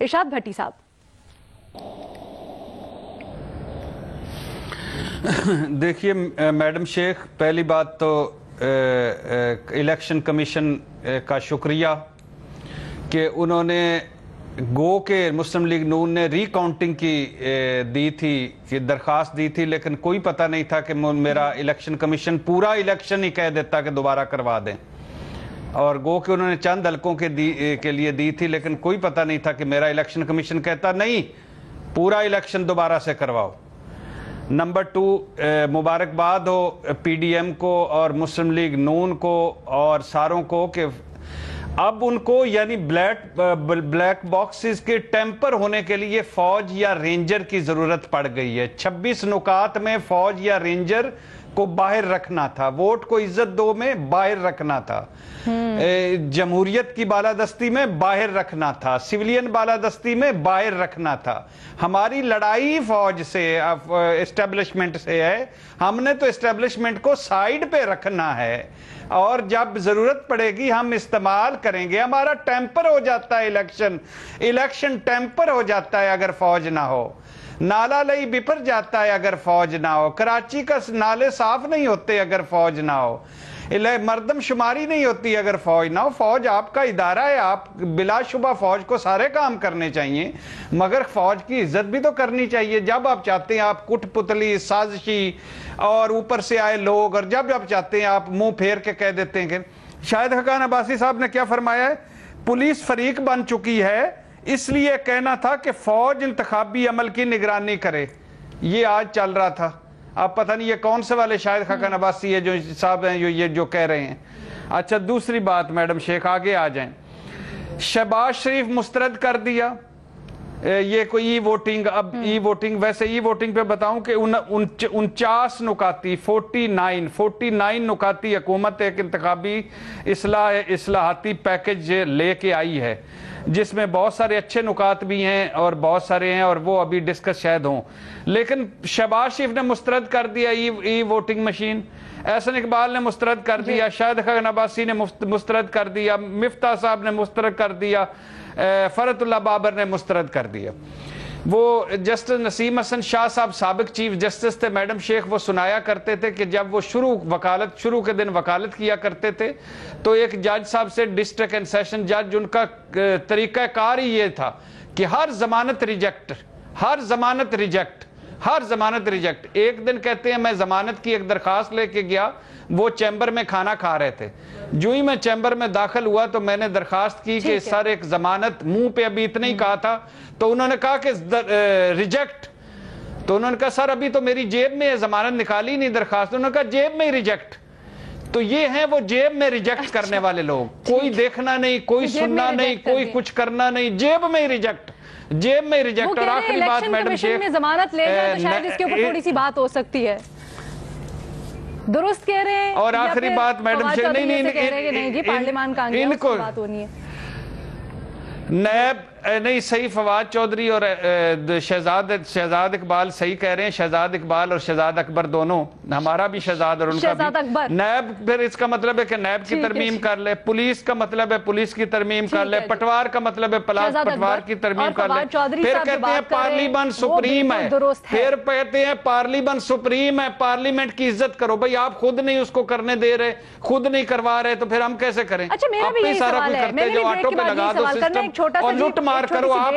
ارشاد بھٹی صاحب۔ دیکھیے میڈم شیخ، پہلی بات تو الیکشن کمیشن کا شکریہ کہ انہوں نے گو کہ مسلم لیگ نون نے ری کاؤنٹنگ کی دی تھی کہ درخواست دی تھی، لیکن کوئی پتہ نہیں تھا کہ میرا الیکشن کمیشن پورا الیکشن ہی کہہ دیتا کہ دوبارہ کروا دیں، اور گو کہ انہوں نے چند حلقوں کے لیے دی تھی، لیکن کوئی پتہ نہیں تھا کہ میرا الیکشن کمیشن کہتا نہیں پورا الیکشن دوبارہ سے کرواؤ۔ نمبر 2، مبارکباد ہو پی ڈی ایم کو اور مسلم لیگ نون کو اور ساروں کو کہ اب ان کو یعنی بلیک باکسز کے ٹیمپر ہونے کے لیے فوج یا رینجر کی ضرورت پڑ گئی ہے۔ 26 نکات میں فوج یا رینجر کو باہر رکھنا تھا، ووٹ کو عزت دو میں باہر رکھنا تھا، جمہوریت کی بالادستی میں باہر رکھنا تھا، سویلین بالادستی میں باہر رکھنا تھا۔ ہماری لڑائی فوج سے اسٹیبلشمنٹ سے ہے، ہم نے تو اسٹیبلشمنٹ کو سائیڈ پہ رکھنا ہے اور جب ضرورت پڑے گی ہم استعمال کریں گے۔ ہمارا ٹیمپر ہو جاتا ہے الیکشن ٹیمپر ہو جاتا ہے اگر فوج نہ ہو، نالا لئی بپر جاتا ہے اگر فوج نہ ہو، کراچی کا نالے صاف نہیں ہوتے اگر فوج نہ ہو، مردم شماری نہیں ہوتی اگر فوج نہ ہو۔ فوج آپ کا ادارہ ہے، آپ بلا شبہ فوج کو سارے کام کرنے چاہیے، مگر فوج کی عزت بھی تو کرنی چاہیے۔ جب آپ چاہتے ہیں آپ کٹ پتلی سازشی اور اوپر سے آئے لوگ، اور جب چاہتے ہیں آپ منہ پھیر کے کہہ دیتے ہیں کہ شاہد حقان عباسی صاحب نے کیا فرمایا ہے، پولیس فریق بن چکی ہے اس لیے کہنا تھا کہ فوج انتخابی عمل کی نگرانی کرے، یہ آج چل رہا تھا۔ اب پتہ نہیں یہ کون سے والے شاہد خاقان عباسی ہے جو صاحب ہیں یہ جو کہہ رہے ہیں۔ اچھا دوسری بات میڈم شیخ آگے آ جائیں، شہباز شریف مسترد کر دیا یہ کوئی ای ووٹنگ، اب ای ووٹنگ ویسے ای ووٹنگ پہ بتاؤں کہ 49 نکاتی 49 نکاتی حکومت ایک انتخابی اصلاحاتی پیکج لے کے آئی ہے، جس میں بہت سارے اچھے نکات بھی ہیں اور بہت سارے ہیں اور وہ ابھی ڈسکس شاید ہوں، لیکن شہباز شریف نے مسترد کر دیا ای ووٹنگ مشین، احسن اقبال نے مسترد کر دیا، شاہد خاقان عباسی نے مسترد کر دیا، مفتاح صاحب نے مسترد کر دیا، فرحت اللہ بابر نے مسترد کر دیا۔ وہ جسٹس نسیم حسن شاہ صاحب سابق چیف جسٹس تھے میڈم شیخ، وہ سنایا کرتے تھے کہ جب وہ شروع کے دن وکالت کیا کرتے تھے تو ایک جج صاحب سے ڈسٹرکٹ اینڈ سیشن جج، ان کا طریقہ کار ہی یہ تھا کہ ہر ضمانت ریجیکٹ۔ ایک دن کہتے ہیں میں ضمانت کی ایک درخواست لے کے گیا، وہ چیمبر میں کھانا کھا رہے تھے، جو ہی میں چیمبر میں داخل ہوا تو میں نے درخواست کی کہ سر ایک ضمانت، منہ پہ ابھی اتنا ہی کہا تھا تو انہوں نے کہا کہ ریجیکٹ، تو انہوں نے کہا سر ابھی تو میری جیب میں ضمانت نکالی نہیں درخواست، انہوں نے کہا جیب میں ہی ریجیکٹ۔ تو یہ ہیں وہ جیب میں ریجیکٹ کرنے والے لوگ، کوئی دیکھنا نہیں، کوئی سننا نہیں، کوئی کچھ کرنا نہیں، جیب میں ہی ریجیکٹ۔ اور آخری بات میڈم شیخ، میں ضمانت لے گا تو شاید اس کے اوپر تھوڑی سی بات ہو سکتی ہے، درست کہہ رہے ہیں، اور آخری بات میڈم شیخ، نہیں جی پارلیمان کا ان کو بات ہونی ہے، نیب نہیں صحیح، فواد چودھری اور شہزاد اقبال صحیح کہہ رہے ہیں، شہزاد اقبال اور شہزاد اکبر دونوں، ہمارا بھی شہزاد اور ان کا بھی نیب، پھر اس کا مطلب ہے کہ نیب کی ترمیم کر لے، پولیس کا مطلب ہے پولیس کی ترمیم کر لے، پٹوار کا مطلب ہے پٹوار کی ترمیم کر لے، پھر کہتے ہیں پارلیمنٹ سپریم ہے، پھر کہتے ہیں پارلیمنٹ سپریم ہے، پارلیمنٹ کی عزت کرو۔ بھئی آپ خود نہیں اس کو کرنے دے رہے، خود نہیں کروا رہے تو پھر ہم کیسے کریں؟ اچھا میرا بھی یہی سوال ہے، جو آٹو پہ لگا دو سسٹم اور لوٹ مار کرو آپ